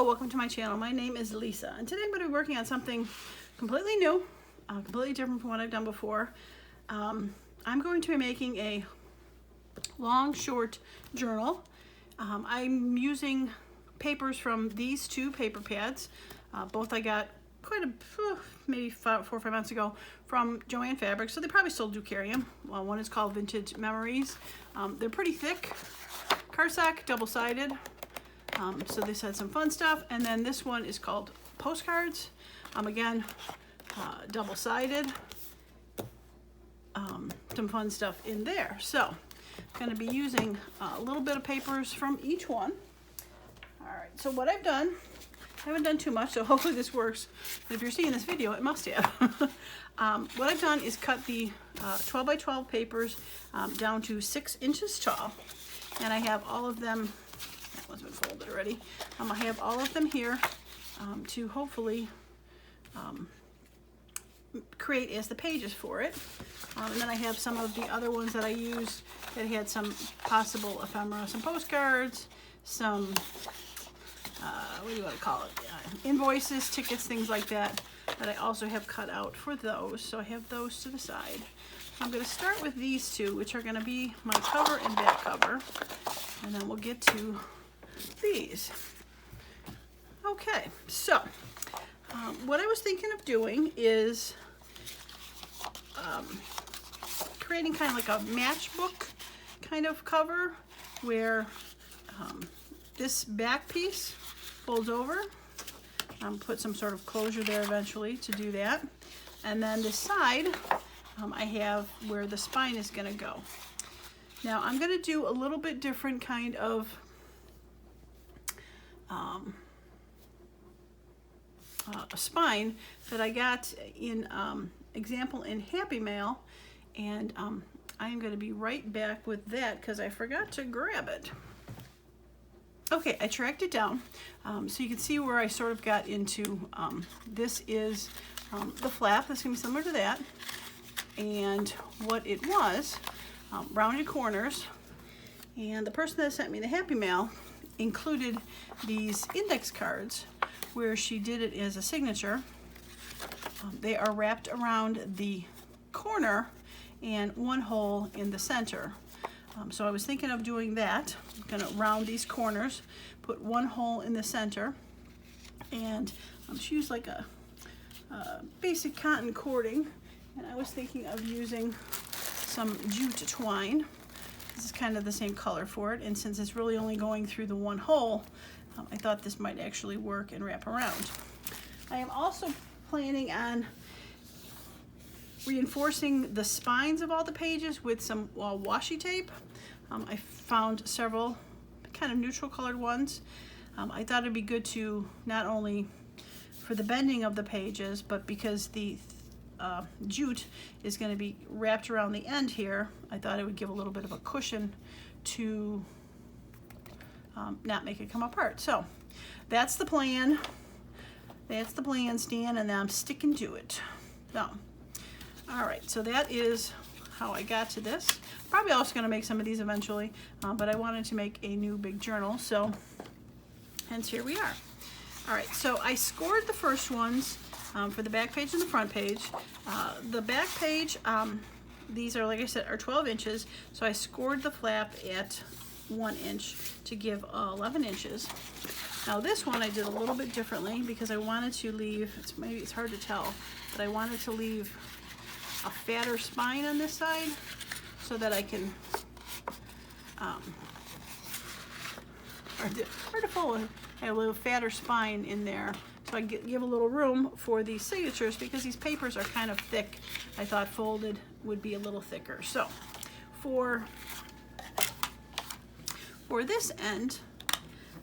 Hello, welcome to my channel. My name is Lisa, and today I'm going to be working on something completely new, completely different from what I've done before. I'm going to be making a long, short journal. I'm using papers from these two paper pads. Both I got maybe 4 or 5 months ago from Joann Fabrics, so they probably still do carry them. One is called Vintage Memories. They're pretty thick, cardstock, double-sided. So this had some fun stuff, and then this one is called Postcards. Again, double-sided. Some fun stuff in there. So I'm going to be using a little bit of papers from each one. All right, so what I've done, I haven't done too much, so hopefully this works. But if you're seeing this video, it must have. What I've done is cut the 12 by 12 papers down to 6 inches tall, and I have all of them. That one's been folded already. I have all of them here to hopefully create as the pages for it. And then I have some of the other ones that I used that had some possible ephemera, some postcards, some, what do you want to call it? Invoices, tickets, things like that, that I also have cut out for those. So I have those to the side. I'm going to start with these two, which are going to be my cover and back cover, and then we'll get to these. Okay, so what I was thinking of doing is creating kind of like a matchbook kind of cover where this back piece folds over. Put some sort of closure there eventually to do that. And then this side, I have where the spine is going to go. Now I'm going to do a little bit different kind of a spine that I got in example in Happy Mail, and I am going to be right back with that because I forgot to grab it. Okay, I tracked it down so you can see where I sort of got into. This is the flap. That's going to be similar to that, and what it was, rounded corners, and the person that sent me the Happy Mail included these index cards where she did it as a signature. They are wrapped around the corner and one hole in the center. So I was thinking of doing that. I'm gonna round these corners, put one hole in the center, and she used like a basic cotton cording, and I was thinking of using some jute twine. This is kind of the same color for it, and since it's really only going through the one hole, I thought this might actually work and wrap around. I am also planning on reinforcing the spines of all the pages with some washi tape. I found several kind of neutral colored ones. I thought it'd be good to not only for the bending of the pages, but because the jute is going to be wrapped around the end here, I thought it would give a little bit of a cushion to not make it come apart. So that's the plan. That's the plan, Stan, and I'm sticking to it. So, all right, so that is how I got to this. Probably also going to make some of these eventually, but I wanted to make a new big journal, so hence here we are. All right, so I scored the first ones for the back page and the front page. The back page, these are, like I said, are 12 inches, so I scored the flap at 1 inch to give 11 inches. Now this one I did a little bit differently because I wanted to leave, maybe it's hard to tell, but I wanted to leave a fatter spine on this side so that I can, hard to fold, I have a little fatter spine in there so I give a little room for these signatures because these papers are kind of thick. I thought folded would be a little thicker. So for this end,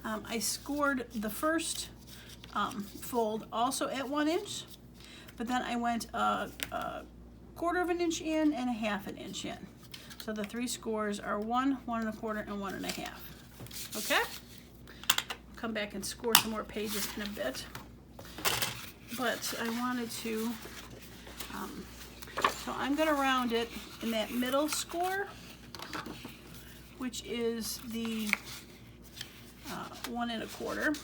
I scored the first fold also at 1 inch, but then I went a 1/4 of an inch in and a 1/2 an inch in. So the 3 scores are 1, 1 1/4, and 1 1/2. Okay? Come back and score some more pages in a bit. But I wanted to, so I'm going to round it in that middle score, which is the 1 1/4.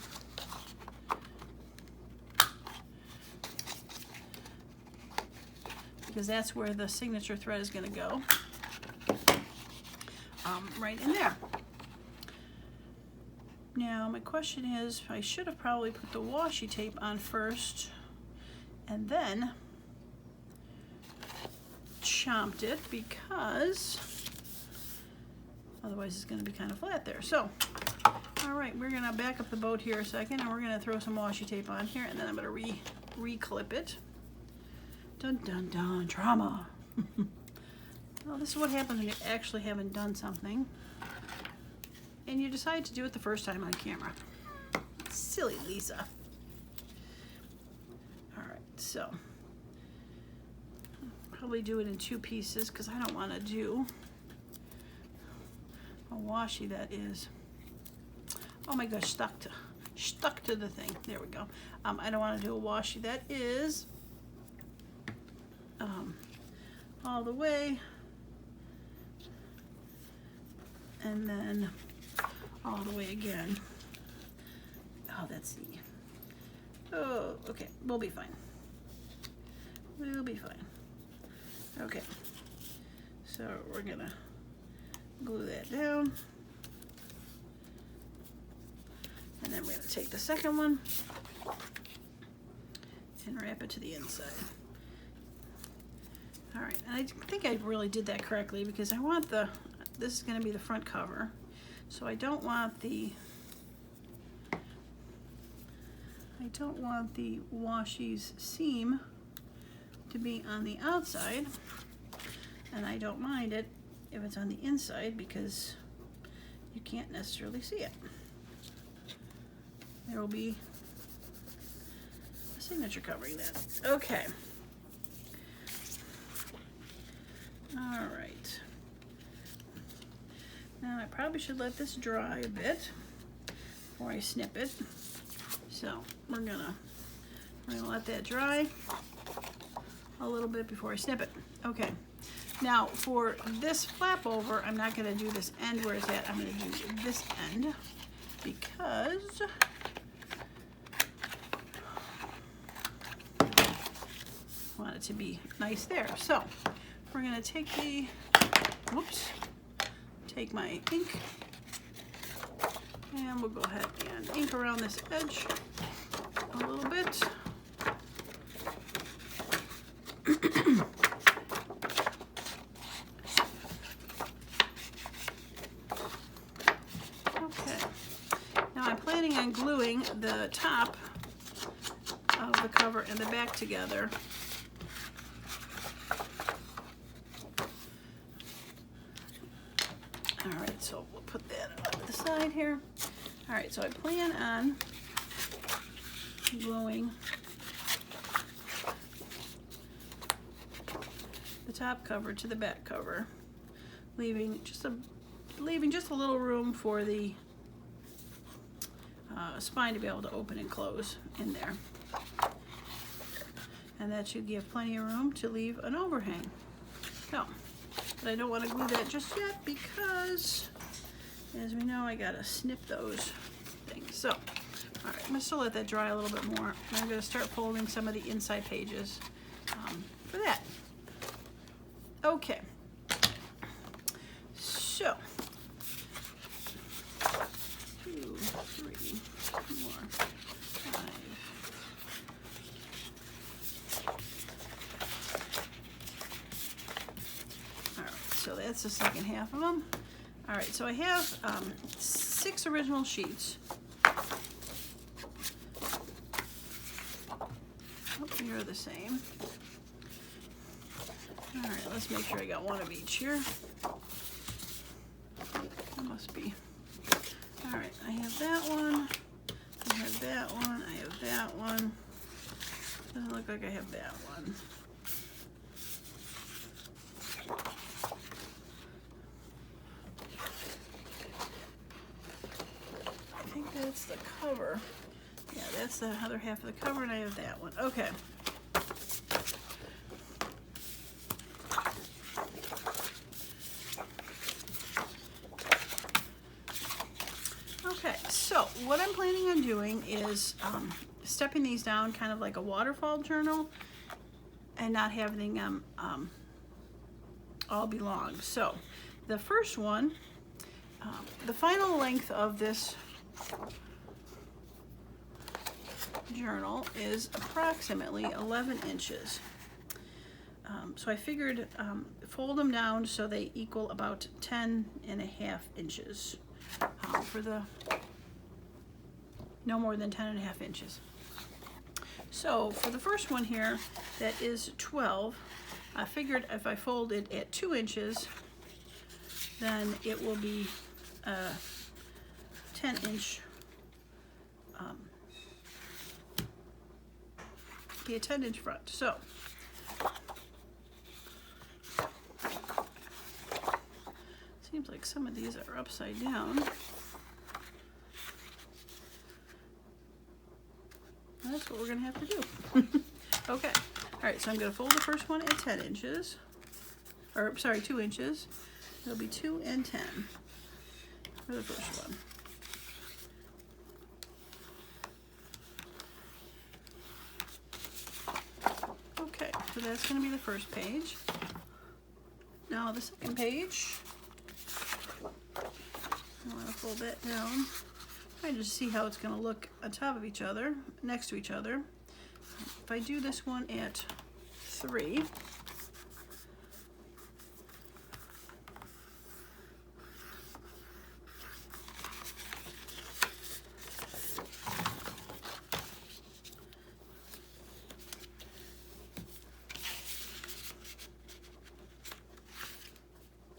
because that's where the signature thread is going to go, right in there. Now my question is, I should have probably put the washi tape on first and then chomped it, because otherwise it's going to be kind of flat there. So, all right, we're going to back up the boat here a second, and we're going to throw some washi tape on here, and then I'm going to re-clip it. Dun dun dun, drama. Well, this is what happens when you actually haven't done something and you decide to do it the first time on camera. Silly Lisa. All right, so probably do it in 2 pieces because I don't want to do a washi that is, oh my gosh, stuck to the thing. There we go. I don't want to do a washi that is all the way and then all the way again. Oh, that's the, oh, okay, we'll be fine. We'll be fine. Okay, so we're gonna glue that down, and then we're gonna take the second one and wrap it to the inside. All right, and I think I really did that correctly because I want this is gonna be the front cover, so I don't want the washi's seam to be on the outside, and I don't mind it if it's on the inside because you can't necessarily see it. There will be a signature covering that. Okay. All right. Now I probably should let this dry a bit before I snip it. So we're gonna let that dry a little bit before I snip it. Okay. Now for this flap over, I'm not gonna do this end where it's at. I'm gonna do this end because I want it to be nice there. So we're gonna take take my ink, and we'll go ahead and ink around this edge a little bit. Okay, now I'm planning on gluing the top of the cover and the back together. All right, so we'll put that on the side here. All right, so I plan on gluing the top cover to the back cover, leaving just a little room for the spine to be able to open and close in there, and that should give plenty of room to leave an overhang. So, but I don't want to glue that just yet because, as we know, I gotta snip those things. So, all right, I'm gonna still let that dry a little bit more. And I'm gonna start folding some of the inside pages for that. Okay. So, 2, 3, 4, 5. So that's the second half of them. All right, so I have 6 original sheets. Oh, you're the same. All right, let's make sure I got one of each here. That must be. All right, I have that one. I have that one. I have that one. Doesn't look like I have that one. That's the cover. Yeah, that's the other half of the cover, and I have that one. Okay. Okay, so what I'm planning on doing is stepping these down kind of like a waterfall journal and not having them all belong. So the first one, the final length of this journal is approximately 11 inches. So I figured fold them down so they equal about 10.5 inches for the no more than 10.5 inches. So for the first one here, that is 12. I figured if I fold it at 2 inches, then it will be a 10-inch. Be a 10-inch front. So seems like some of these are upside down. That's what we're gonna have to do. Okay. All right, so I'm gonna fold the first one at 10 inches, or sorry, 2 inches. It'll be 2 and 10 for the first one. Okay, so that's gonna be the first page. Now the second page, I wanna fold that down. I just see how it's going to look on top of each other, next to each other. If I do this one at 3,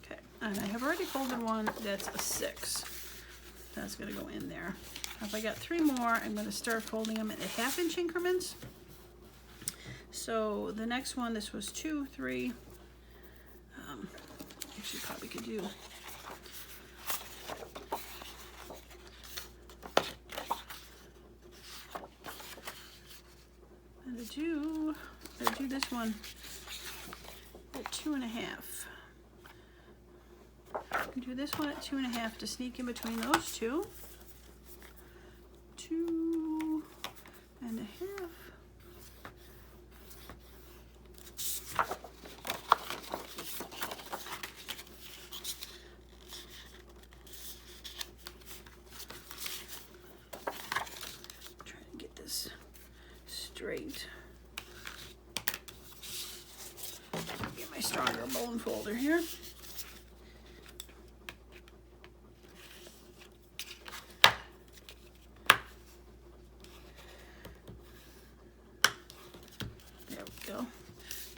okay, and I have already folded one that's a 6. That's going to go in there. If I got 3 more, I'm going to start folding them in 1/2 inch increments. So the next one, this was 2, 3. Actually, probably could do. And I do this one at 2.5. Do this one at 2.5 to sneak in between those two. 2.5. Try to get this straight. Get my stronger bone folder here.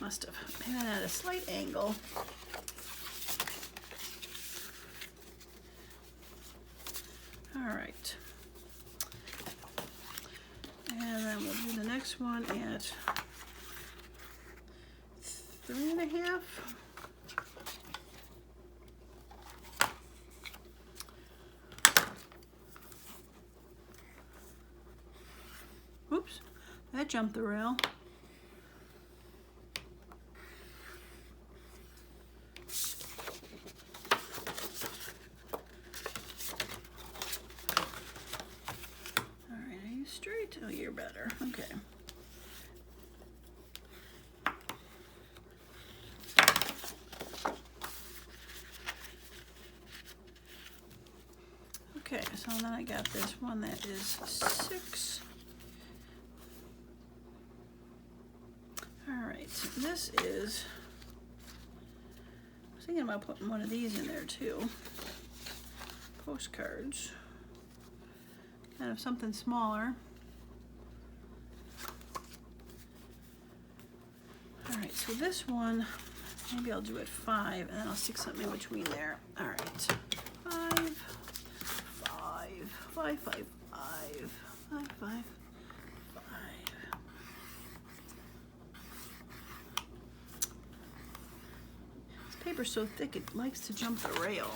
Must have been at a slight angle. All right. And then we'll do the next one at 3.5. Oops, that jumped the rail. Oh, you're better. Okay. Okay, so then I got this one that is 6. All right, this is, I was thinking about putting one of these in there too. Postcards. Kind of something smaller. Alright, so this one, maybe I'll do it 5, and then I'll stick something in between there. Alright, 5, 5, 5, 5, 5, 5, 5, 5. This paper's so thick, it likes to jump the rail.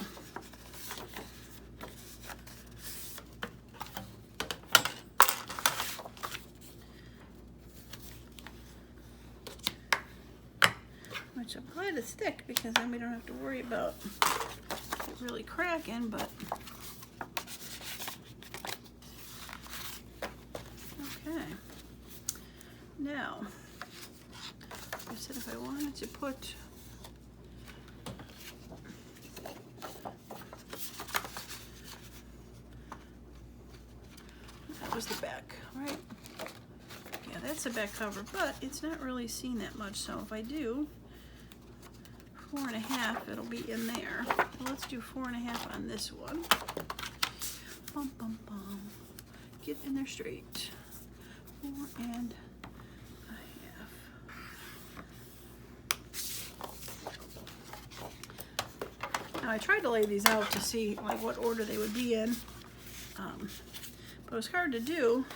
Which I'm glad it's thick because then we don't have to worry about it really cracking, but okay. Now, I wanted to put that was the back, right? Yeah, that's the back cover, but it's not really seen that much. So if I do 4.5, it'll be in there. So let's do 4.5 on this one. Bum, bum, bum. Get in there straight. 4.5. Now I tried to lay these out to see like what order they would be in, but it was hard to do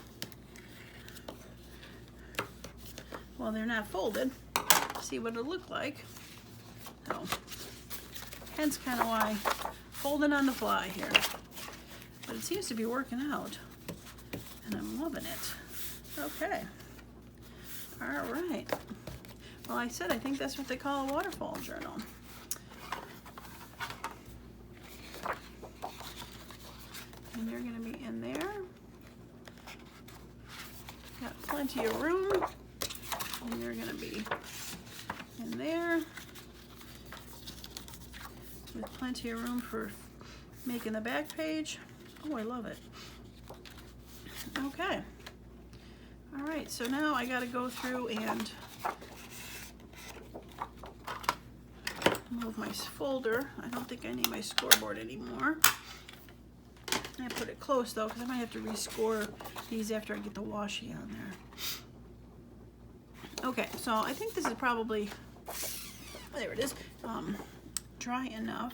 while they're not folded. See what it looked like. So, hence kind of why folding on the fly here. But it seems to be working out, and I'm loving it. Okay. All right. Well, I said I think that's what they call a waterfall journal. And you're going to be in there. Got plenty of room. And you're going to be in there. With plenty of room for making the back page. Oh, I love it. Okay. All right, so now I got to go through and move my folder. I don't think I need my scoreboard anymore. I put it close though, because I might have to rescore these after I get the washi on there. Okay, so I think this is probably, there it is, dry enough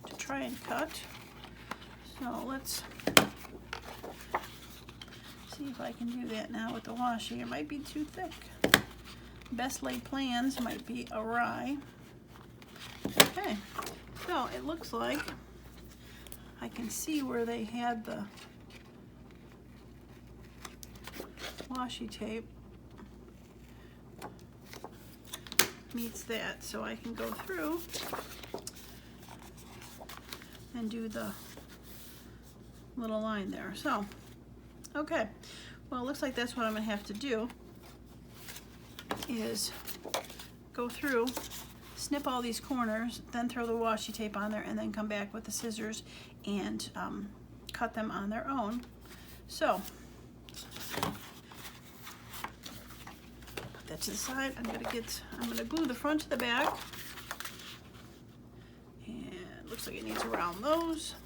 to try and cut. So let's see if I can do that now with the washi. It might be too thick. Best laid plans might be awry. Okay, so it looks like I can see where they had the washi tape meets that, so I can go through and do the little line there. So, okay, well, it looks like that's what I'm gonna have to do, is go through, snip all these corners, then throw the washi tape on there, and then come back with the scissors and cut them on their own. So, put that to the side. I'm gonna glue the front to the back, and it looks like it needs around those.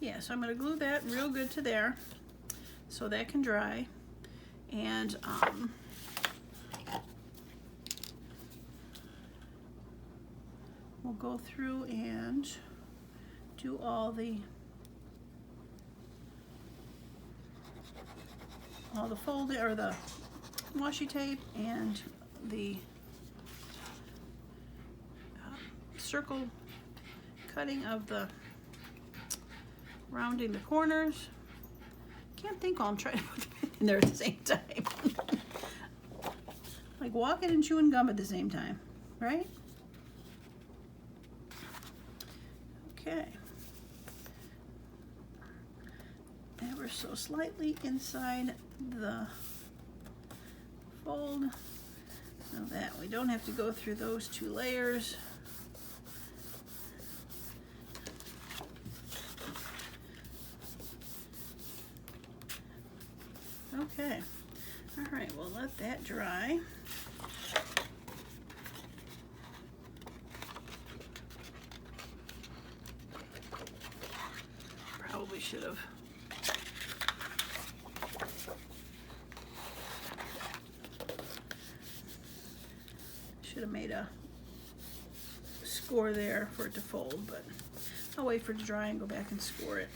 Yeah, so I'm going to glue that real good to there so that can dry, and we'll go through and do all the folding, or the washi tape, and the circle cutting of the rounding the corners. Can't think while I'm trying to put the pen in there at the same time. Like walking and chewing gum at the same time, right? Okay. Ever so slightly inside the fold, so that we don't have to go through those two layers. Okay, all right, we'll let that dry. Probably should have made a score there for it to fold, but I'll wait for it to dry and go back and score it.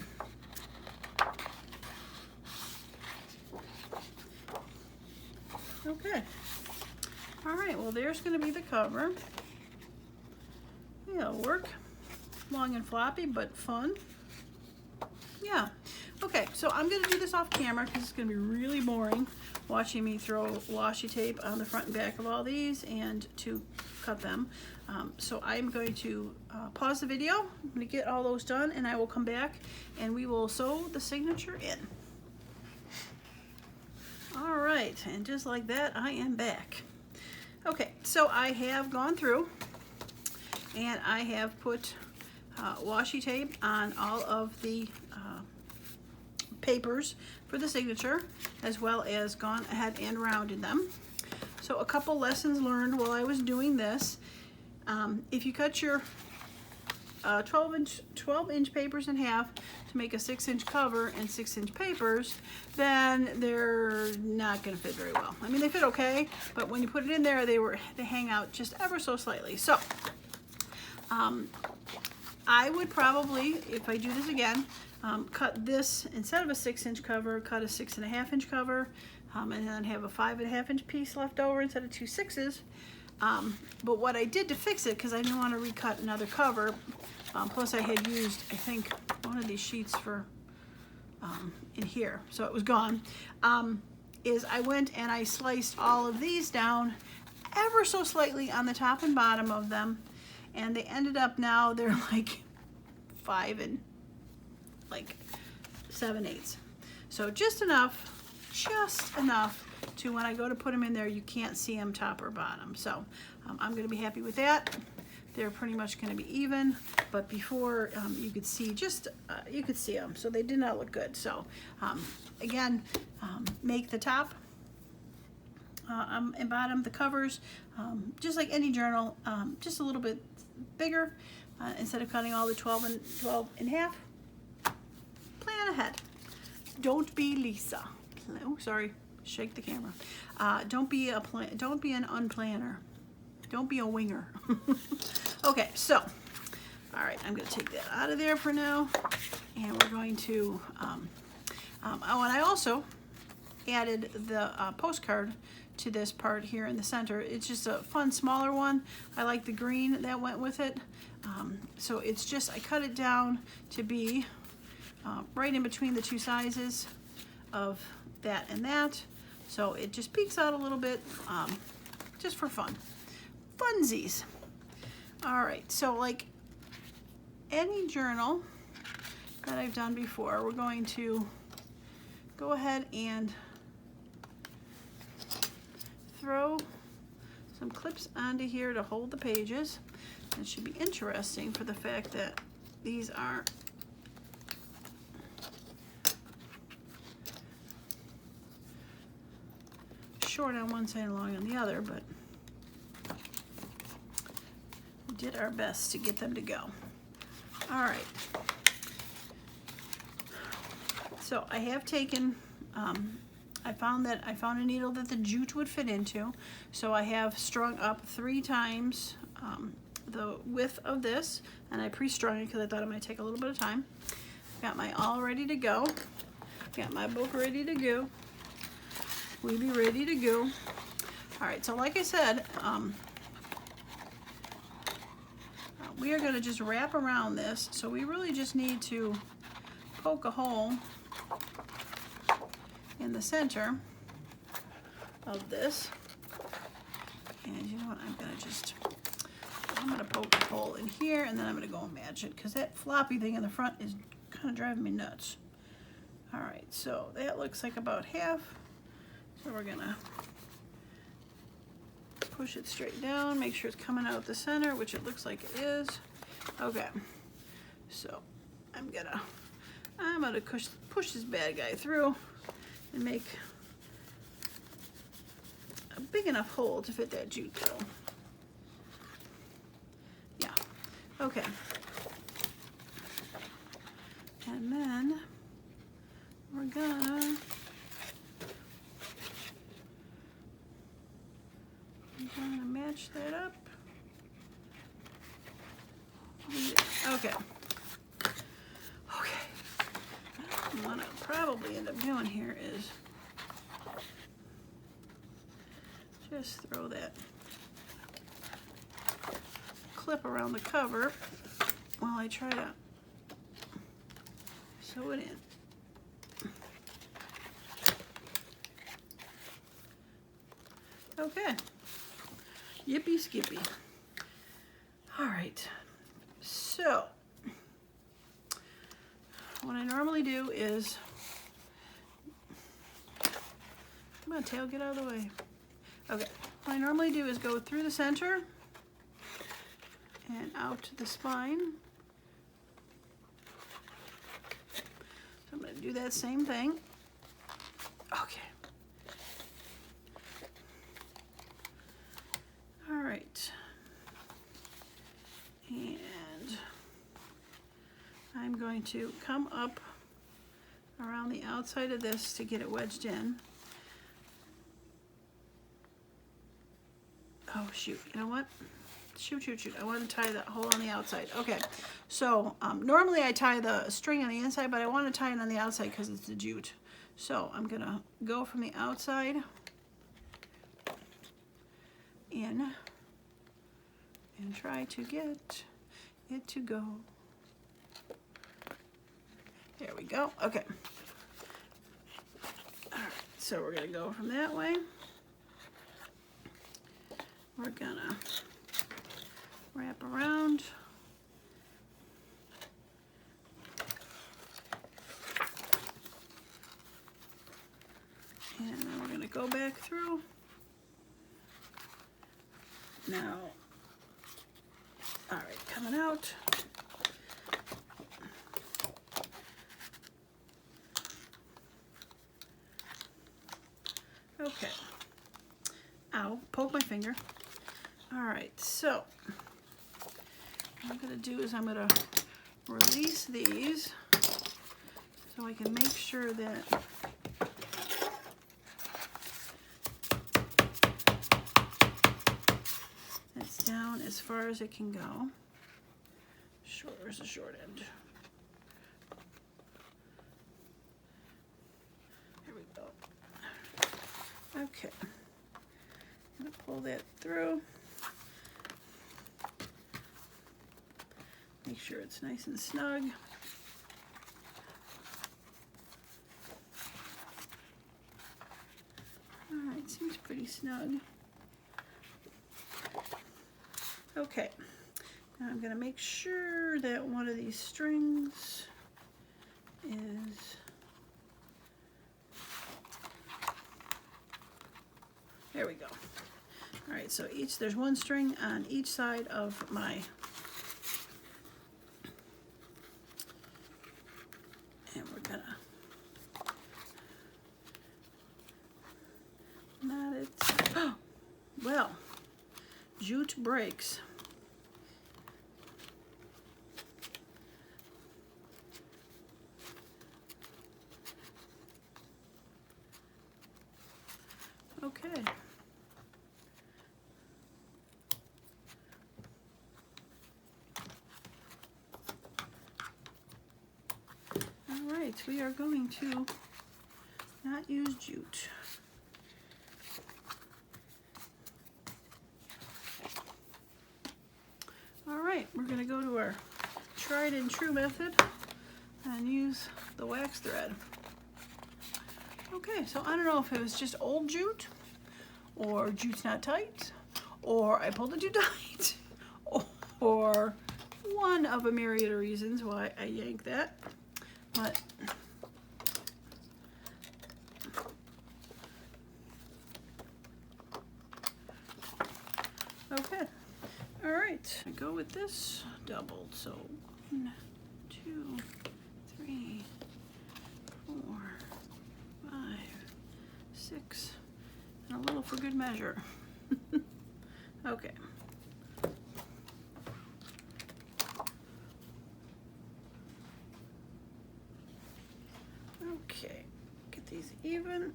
Okay. All right, well, there's going to be the cover. Yeah, it'll work. Long and floppy, but fun. Yeah. Okay, so I'm going to do this off camera because it's going to be really boring watching me throw washi tape on the front and back of all these and to cut them. So I'm going to pause the video. I'm going to get all those done, and I will come back and we will sew the signature in. All right, and just like that, I am back. Okay, so I have gone through and I have put washi tape on all of the papers for the signature, as well as gone ahead and rounded them. So a couple lessons learned while I was doing this. If you cut your 12-inch papers in half to make a 6-inch cover and 6-inch papers, then they're not going to fit very well. I mean, they fit okay, but when you put it in there, they hang out just ever so slightly. So I would probably, if I do this again, cut this, instead of a 6-inch cover, cut a 6.5-inch cover, and then have a 5.5-inch piece left over instead of 2 6s. But what I did to fix it, because I didn't want to recut another cover, plus I had used, I think, one of these sheets for in here, so it was gone, is I went and I sliced all of these down ever so slightly on the top and bottom of them, and they ended up now, they're like 5 and like 7/8. So just enough to, when I go to put them in there, you can't see them top or bottom. So I'm going to be happy with that. They're pretty much going to be even, but before you could see you could see them, so they did not look good. So again, make the top and bottom, the covers, just like any journal, just a little bit bigger. Instead of cutting all the 12 in half, plan ahead. Don't be Lisa. Oh, sorry, shake the camera. Don't be an unplanner. Don't be a winger. Okay, so, all right, I'm going to take that out of there for now, and we're going to, oh, and I also added the postcard to this part here in the center. It's just a fun, smaller one. I like the green that went with it. So it's just, I cut it down to be right in between the two sizes of that and that. So it just peeks out a little bit, just for fun. Funsies. All right, so like any journal that I've done before, we're going to go ahead and throw some clips onto here to hold the pages. It should be interesting for the fact that these are short on one side and long on the other, but we did our best to get them to go. All right. So I have taken, I found a needle that the jute would fit into, so I have strung up 3 times the width of this, and I pre-strung it because I thought it might take a little bit of time. Got my all ready to go. Got my book ready to go. We be ready to go. All right, so like I said, we are going to just wrap around this, so we really just need to poke a hole in the center of this. And you know what, I'm going to poke a hole in here, and then I'm going to go and match it, because that floppy thing in the front is kind of driving me nuts. All right, so that looks like about half. So we're going to push it straight down, make sure it's coming out the center, which it looks like it is. Okay, so I'm gonna push this bad guy through and make a big enough hole to fit that jute though. Yeah, okay. And then we're gonna match that up. Okay. Okay. What I'll probably end up doing here is just throw that clip around the cover while I try to sew it in. Okay. Yippee skippy. All right. So what I normally do is, come on, tail, get out of the way. Okay. What I normally do is go through the center and out to the spine. So I'm going to do that same thing. Okay. All right. And I'm going to come up around the outside of this to get it wedged in. Oh shoot, you know what? Shoot. I want to tie that hole on the outside. Okay, so normally I tie the string on the inside, but I want to tie it on the outside because it's the jute. So I'm going to go from the outside in and try to get it to go. There we go. Okay. All right, so we're going to go from that way. We're going to wrap around. And then we're going to go back through. Now, all right, coming out. Okay. Ow, poke my finger. All right, so what I'm going to do is I'm going to release these so I can make sure that it's down as far as it can go. Where's the short end? There we go. Okay. I'm going to pull that through. Make sure it's nice and snug. All right, seems pretty snug. Okay, now I'm going to make sure that one of these strings is, there we go. All right, so there's one string on each side of my, and we're gonna knot it. Oh, well, jute breaks. Okay. All right, we are going to not use jute. All right, we're going to go to our tried and true method and use the wax thread. Okay, so I don't know if it was just old jute, or jute's not tight, or I pulled it too tight, or one of a myriad of reasons why I yanked that. But okay, all right. I go with this doubled, so 1, 2, 3, 4, 5, 6, and a little for good measure. Okay. Okay, get these even.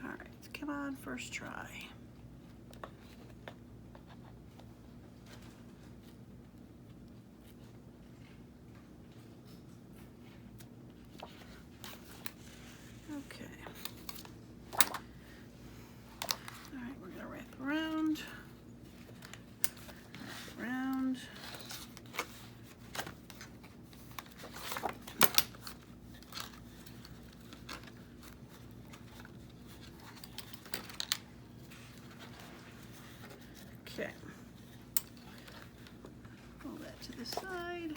All right, come on, first try. Okay. All right, we're gonna wrap around. Wrap around. to the side.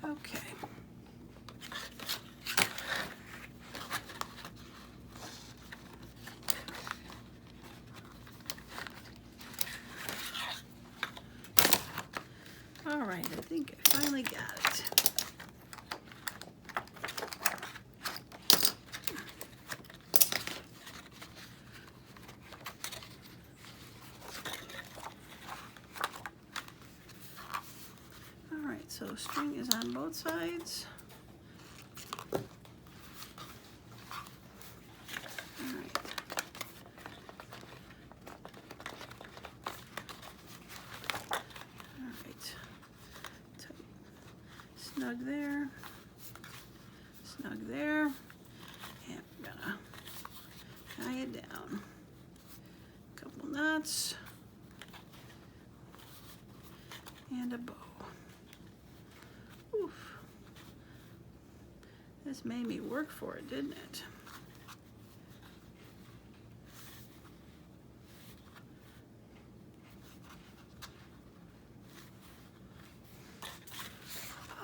Okay. All right, I think I finally got it. All right, so string is on both sides. Snug there, snug there, and we're gonna tie it down. A couple knots and a bow. Oof. This made me work for it, didn't it?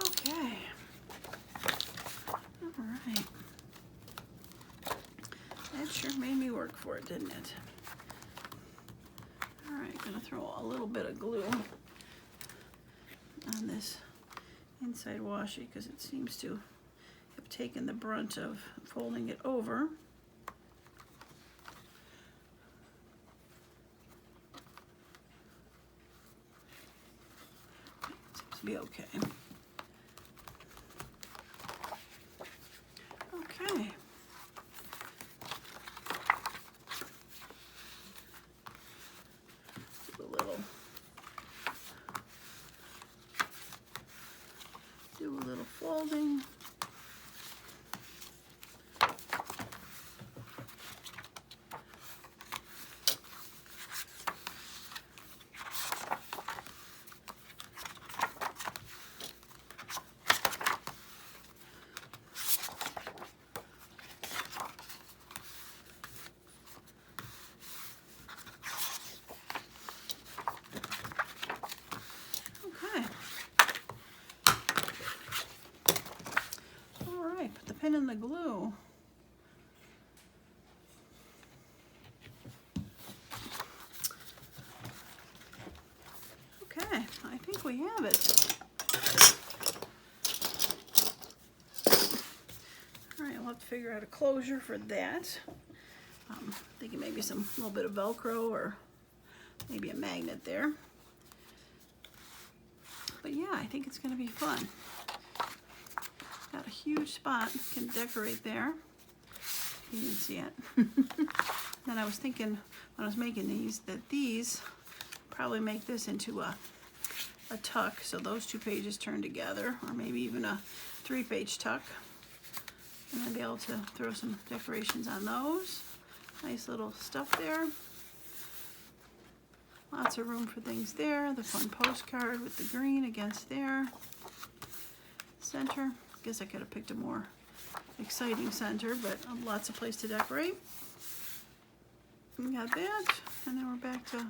Okay. All right. That sure made me work for it, didn't it? All right, gonna throw a little bit of glue on this inside washi because it seems to have taken the brunt of folding it over. Seems to be okay. Okay. Do a little folding. Put the pin in the glue. Okay, I think we have it. All right, I'll have to figure out a closure for that. Thinking maybe a little bit of Velcro or maybe a magnet there. But yeah, I think it's going to be fun. Got a huge spot, can decorate there. You didn't see it. Then I was thinking when I was making these that these probably make this into a tuck, so those 2 pages turn together, or maybe even a 3-page tuck. And then be able to throw some decorations on those. Nice little stuff there. Lots of room for things there. The fun postcard with the green against there. Center. Guess I could have picked a more exciting center, but lots of place to decorate. We got that, and then we're back to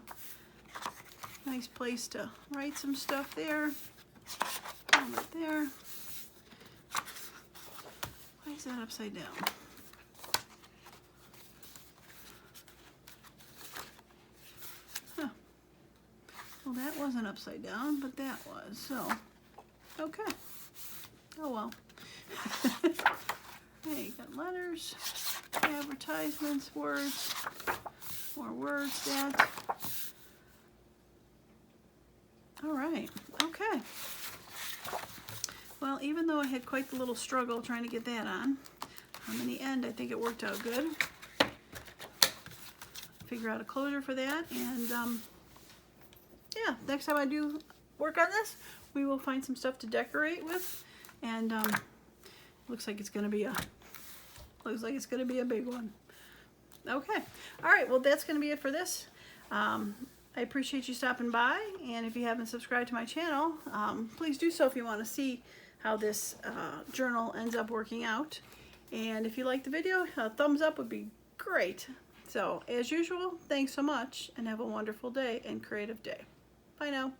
nice place to write some stuff there. A little bit there. Why is that upside down? Huh. Well, that wasn't upside down, but that was, so, okay. Oh well. Okay, you got letters, advertisements, words, more words, that. All right, okay. Well, even though I had quite the little struggle trying to get that on, in the end, I think it worked out good. figure out a closure for that. And yeah, next time I do work on this, we will find some stuff to decorate with. And looks like it's gonna be a big one. Okay, all right, well, that's gonna be it for this. I appreciate you stopping by, and if you haven't subscribed to my channel, please do so if you want to see how this journal ends up working out. And if you like the video, a thumbs up would be great. So, as usual, thanks so much, and have a wonderful day and creative day. Bye now.